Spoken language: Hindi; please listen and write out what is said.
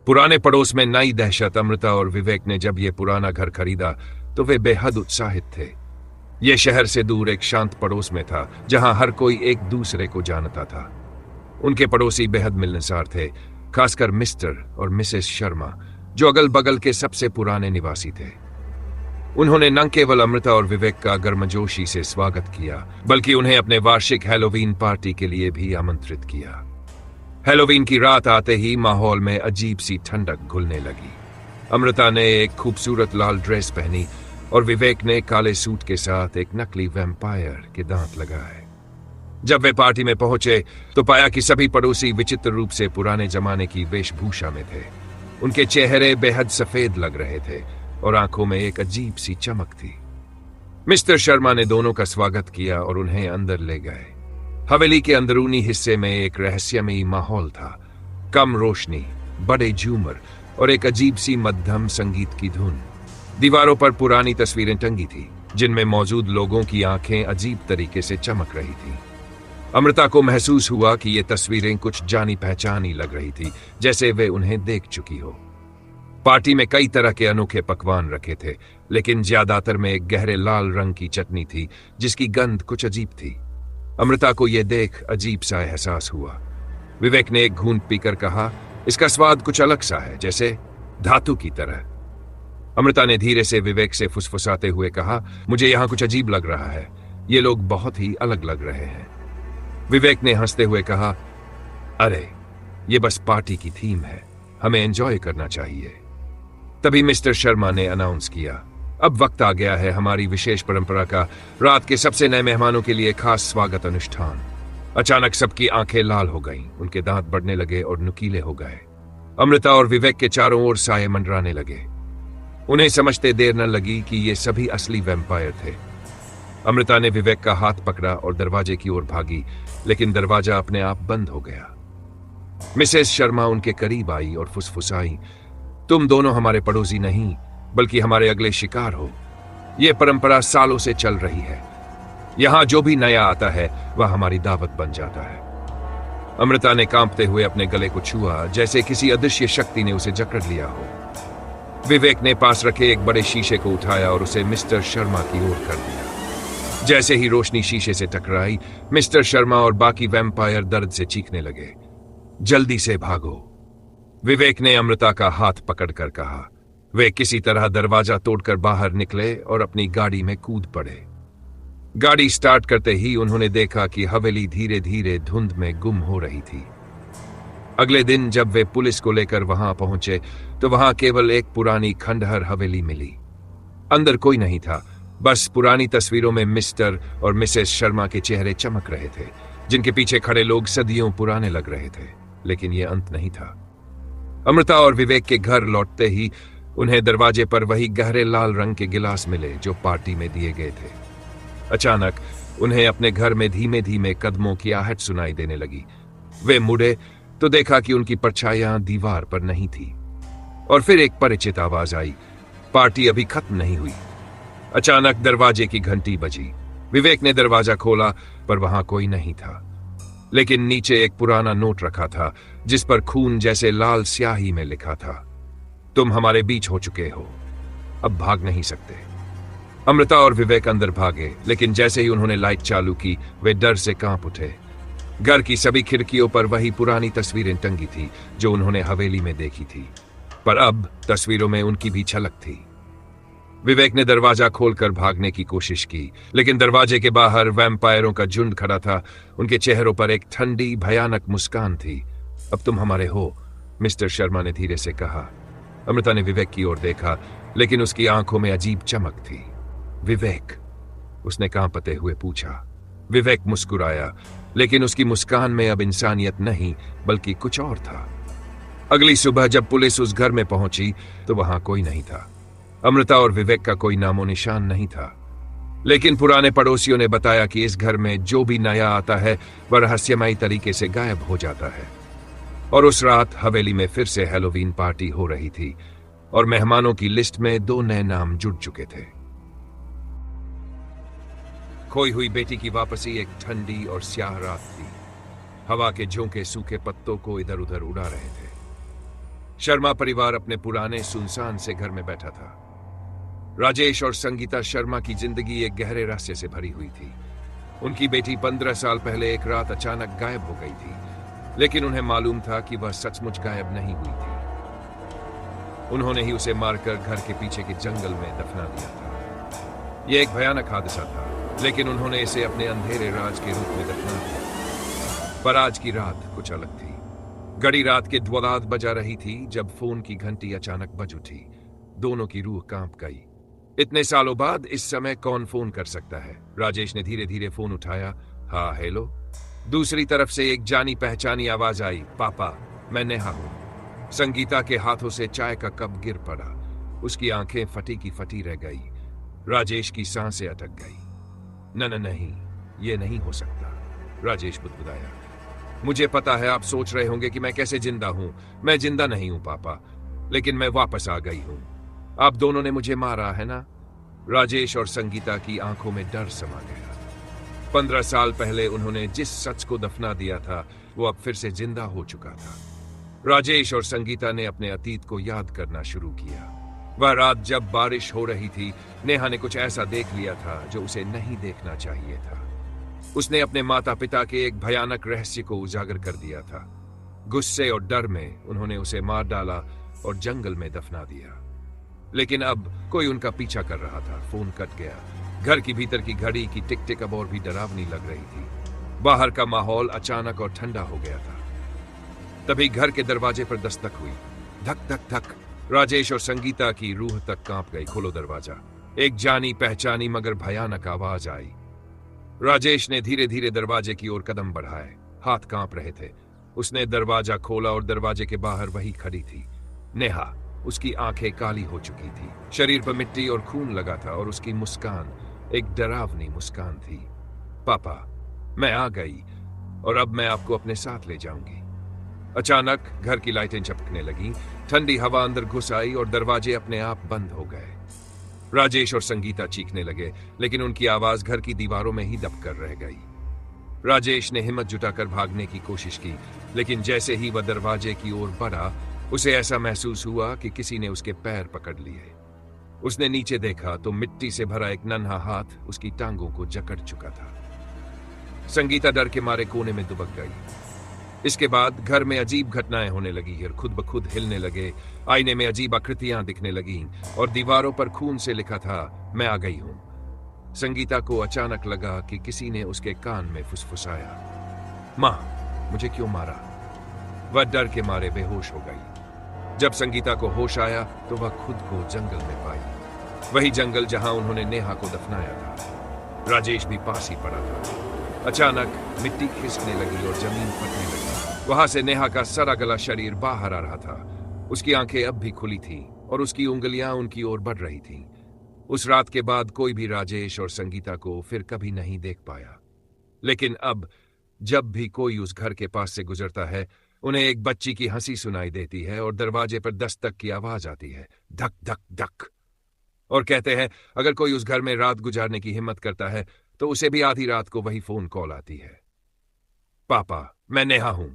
पुराने पड़ोस में नई दहशत। अमृता और विवेक ने जब ये पुराना घर खरीदा तो वे बेहद उत्साहित थे। ये शहर से दूर एक शांत पड़ोस में था जहां हर कोई एक दूसरे को जानता था। उनके पड़ोसी बेहद मिलनसार थे, खासकर मिस्टर और मिसेस शर्मा, जो अगल बगल के सबसे पुराने निवासी थे। उन्होंने न केवल अमृता और विवेक का गर्मजोशी से स्वागत किया, बल्कि उन्हें अपने वार्षिक हैलोवीन पार्टी के लिए भी आमंत्रित किया। हैलोवीन की रात आते ही माहौल में अजीब सी ठंडक घुलने लगी। अमृता ने एक खूबसूरत लाल ड्रेस पहनी और विवेक ने काले सूट के साथ एक नकली वैम्पायर के दांत लगाए। जब वे पार्टी में पहुंचे तो पाया कि सभी पड़ोसी विचित्र रूप से पुराने जमाने की वेशभूषा में थे। उनके चेहरे बेहद सफेद लग रहे थे और आंखों में एक अजीब सी चमक थी। मिस्टर शर्मा ने दोनों का स्वागत किया और उन्हें अंदर ले गए। हवेली के अंदरूनी हिस्से में एक रहस्यमयी माहौल था। कम रोशनी, बड़े झूमर और एक अजीब सी मध्यम संगीत की धुन। दीवारों पर पुरानी तस्वीरें टंगी थी जिनमें मौजूद लोगों की आंखें अजीब तरीके से चमक रही थी। अमृता को महसूस हुआ कि ये तस्वीरें कुछ जानी पहचानी लग रही थी, जैसे वे उन्हें देख चुकी हो। पार्टी में कई तरह के अनोखे पकवान रखे थे, लेकिन ज्यादातर में एक गहरे लाल रंग की चटनी थी जिसकी गंध कुछ अजीब थी। अमृता को यह देख अजीब सा एहसास हुआ। विवेक ने एक घूंट पीकर कहा, इसका स्वाद कुछ अलग सा है, जैसे धातु की तरह। अमृता ने धीरे से विवेक से फुसफुसाते हुए कहा, मुझे यहां कुछ अजीब लग रहा है, ये लोग बहुत ही अलग लग रहे हैं। विवेक ने हंसते हुए कहा, अरे ये बस पार्टी की थीम है, हमें एंजॉय करना चाहिए। तभी मिस्टर शर्मा ने अनाउंस किया, अब वक्त आ गया है हमारी विशेष परंपरा का, रात के सबसे नए मेहमानों के लिए खास स्वागत अनुष्ठान। अचानक सबकी आंखें लाल हो गईं, उनके दांत बढ़ने लगे और नुकीले हो गए। अमृता और विवेक के चारों ओर साये मंडराने लगे। उन्हें समझते देर न लगी कि ये सभी असली वैम्पायर थे। अमृता ने विवेक का हाथ पकड़ा और दरवाजे की ओर भागी, लेकिन दरवाजा अपने आप बंद हो गया। मिसेस शर्मा उनके करीब आई और फुसफुसाई, तुम दोनों हमारे पड़ोसी नहीं बल्कि हमारे अगले शिकार हो। यह परंपरा सालों से चल रही है। यहां जो भी नया आता है वह हमारी दावत बन जाता है। अमृता ने कांपते हुए अपने गले को छुआ, जैसे किसी अदृश्य शक्ति ने उसे जकड़ लिया हो। विवेक ने पास रखे एक बड़े शीशे को उठाया और उसे मिस्टर शर्मा की ओर कर दिया। जैसे ही रोशनी शीशे से टकराई, मिस्टर शर्मा और बाकी वैम्पायर दर्द से चीखने लगे। जल्दी से भागो, विवेक ने अमृता का हाथ पकड़कर कहा। वे किसी तरह दरवाजा तोड़कर बाहर निकले और अपनी गाड़ी में कूद पड़े। गाड़ी स्टार्ट करते ही उन्होंने देखा कि हवेली धीरे धीरे धुंध में गुम हो रही थी। अगले दिन जब वे पुलिस को लेकर वहां पहुंचे तो वहां केवल एक पुरानी खंडहर हवेली मिली। अंदर कोई नहीं था, बस पुरानी तस्वीरों में मिस्टर और मिसेस शर्मा के चेहरे चमक रहे थे, जिनके पीछे खड़े लोग सदियों पुराने लग रहे थे। लेकिन यह अंत नहीं था। अमृता और विवेक के घर लौटते ही उन्हें दरवाजे पर वही गहरे लाल रंग के गिलास मिले जो पार्टी में दिए गए थे। अचानक उन्हें अपने घर में धीमे धीमे कदमों की आहट सुनाई देने लगी। वे मुड़े तो देखा कि उनकी परछाइयां दीवार पर नहीं थी। और फिर एक परिचित आवाज आई, पार्टी अभी खत्म नहीं हुई। अचानक दरवाजे की घंटी बजी। विवेक ने दरवाजा खोला पर वहां कोई नहीं था, लेकिन नीचे एक पुराना नोट रखा था जिस पर खून जैसे लाल स्याही में लिखा था, तुम हमारे बीच हो चुके हो, अब भाग नहीं सकते। अमृता और विवेक अंदर भागे, लेकिन जैसे ही उन्होंने लाइट चालू की वे डर से कांप उठे। घर की सभी खिड़कियों पर वही पुरानी तस्वीरें टंगी थी जो उन्होंने हवेली में देखी थी, पर अब तस्वीरों में उनकी भी झलक थी। विवेक ने दरवाजा खोलकर भागने की कोशिश की, लेकिन दरवाजे के बाहर वैम्पायरों का झुंड खड़ा था। उनके चेहरों पर एक ठंडी भयानक मुस्कान थी। अब तुम हमारे हो, मिस्टर शर्मा ने धीरे से कहा। अमृता ने विवेक की ओर देखा, लेकिन उसकी आंखों में अजीब चमक थी। विवेक, उसने कांपते हुए पूछा। विवेक मुस्कुराया, लेकिन उसकी मुस्कान में अब इंसानियत नहीं बल्कि कुछ और था। अगली सुबह जब पुलिस उस घर में पहुंची तो वहां कोई नहीं था। अमृता और विवेक का कोई नामो निशान नहीं था, लेकिन पुराने पड़ोसियों ने बताया कि इस घर में जो भी नया आता है वह रहस्यमयी तरीके से गायब हो जाता है। और उस रात हवेली में फिर से हैलोवीन पार्टी हो रही थी और मेहमानों की लिस्ट में 2 नए नाम जुड़ चुके थे। खोई हुई बेटी की वापसी एक ठंडी और स्याह रात थी। हवा के झोंके सूखे पत्तों को इधर उधर उड़ा रहे थे। शर्मा परिवार अपने पुराने सुनसान से घर में बैठा था। राजेश और संगीता शर्मा की जिंदगी एक गहरे रहस्य से भरी हुई थी। उनकी बेटी 15 साल पहले एक रात अचानक गायब हो गई थी, लेकिन उन्हें मालूम था कि वह सचमुच गायब नहीं हुई थी। उन्होंने ही उसे मारकर घर के पीछे के जंगल में दफना दिया था। यह एक भयानक हादसा था, लेकिन उन्होंने इसे अपने अंधेरे राज के रूप में दफना दिया। पर आज की रात कुछ अलग थी। घड़ी रात के 12 बजा रही थी जब फोन की घंटी अचानक बज उठी। दोनों की रूह कांप गई। इतने सालों बाद इस समय कौन फोन कर सकता है? राजेश ने धीरे धीरे फोन उठाया। हाँ, हेलो। दूसरी तरफ से एक जानी पहचानी आवाज आई, पापा, मैं नेहा हूं। संगीता के हाथों से चाय का कप गिर पड़ा। उसकी आंखें फटी की फटी रह गई। राजेश की सांसें अटक गई। नहीं, ये नहीं हो सकता। राजेश बुदबुदाया। मुझे पता है आप सोच रहे होंगे कि मैं कैसे जिंदा हूं। मैं जिंदा नहीं हूं पापा, लेकिन मैं वापस आ गई हूं। आप दोनों ने मुझे मारा है ना? राजेश और संगीता की आंखों में डर समा गया। 15 साल पहले उन्होंने जिस सच को दफना दिया था, वो अब फिर से जिंदा हो चुका था। राजेश और संगीता ने अपने अतीत को याद करना शुरू किया। वह रात जब बारिश हो रही थी, नेहा ने कुछ ऐसा देख लिया था जो उसे नहीं देखना चाहिए था। उसने अपने माता पिता के एक भयानक रहस्य को उजागर कर दिया था। गुस्से और डर में उन्होंने उसे मार डाला और जंगल में दफना दिया। लेकिन अब कोई उनका पीछा कर रहा था। फोन कट गया। घर की भीतर की घड़ी की टिक टिक अब और भी डरावनी लग रही थी। बाहर का माहौल अचानक और ठंडा हो गया था। तभी घर के दरवाजे पर दस्तक हुई। धक धक धक। राजेश और संगीता की रूह तक कांप गई। खोलो दरवाजा। एक जानी पहचानी मगर भयानक आवाज आई। राजेश ने धीरे धीरे दरवाजे की ओर कदम बढ़ाए। हाथ कांप रहे थे। उसने दरवाजा खोला और दरवाजे के बाहर वही खड़ी थी, नेहा। उसकी आंखें काली हो चुकी थी, शरीर पर मिट्टी और खून लगा था और उसकी मुस्कान एक डरावनी मुस्कान थी। पापा, मैं आ गई और अब मैं आपको अपने साथ ले जाऊंगी। अचानक घर की लाइटें झपकने लगीं, ठंडी हवा अंदर घुस आई और दरवाजे अपने आप बंद हो गए। राजेश और संगीता चीखने लगे, लेकिन उनकी आवाज घर की दीवारों में ही दबकर रह गई। राजेश ने हिम्मत जुटाकर भागने की कोशिश की, लेकिन जैसे ही वह दरवाजे की ओर बढ़ा, उसे ऐसा महसूस हुआ कि किसी ने उसके पैर पकड़ लिए। उसने नीचे देखा तो मिट्टी से भरा एक नन्हा हाथ उसकी टांगों को जकड़ चुका था। संगीता डर के मारे कोने में दुबक गई। इसके बाद घर में अजीब घटनाएं होने लगी और खुद ब खुद हिलने लगे। आईने में अजीब आकृतियां दिखने लगीं और दीवारों पर खून से लिखा था, मैं आ गई हूं। संगीता को अचानक लगा कि किसी ने उसके कान में फुसफुसाया, मां, मुझे क्यों मारा? वह डर के मारे बेहोश हो गई। जब संगीता को होश आया तो वह खुद को जंगल में पाई। वही जंगल जहां उन्होंने नेहा को दफनाया था। राजेश भी पास ही पड़ा था। अचानक मिट्टी खिसकने लगी और जमीन फटने लगी। वहां से नेहा का सड़ा गला शरीर बाहर आ रहा था। उसकी आंखें अब भी खुली थीं और उसकी उंगलियां उनकी ओर बढ़ रही थीं। उस रात के बाद कोई भी राजेश और संगीता को फिर कभी नहीं देख पाया। लेकिन अब जब भी कोई उस घर के पास से गुजरता है, उन्हें एक बच्ची की हंसी सुनाई देती है और दरवाजे पर दस्तक की आवाज आती है, धक धक धक। और कहते हैं अगर कोई उस घर में रात गुजारने की हिम्मत करता है तो उसे भी आधी रात को वही फोन कॉल आती है, पापा, मैं नेहा हूं।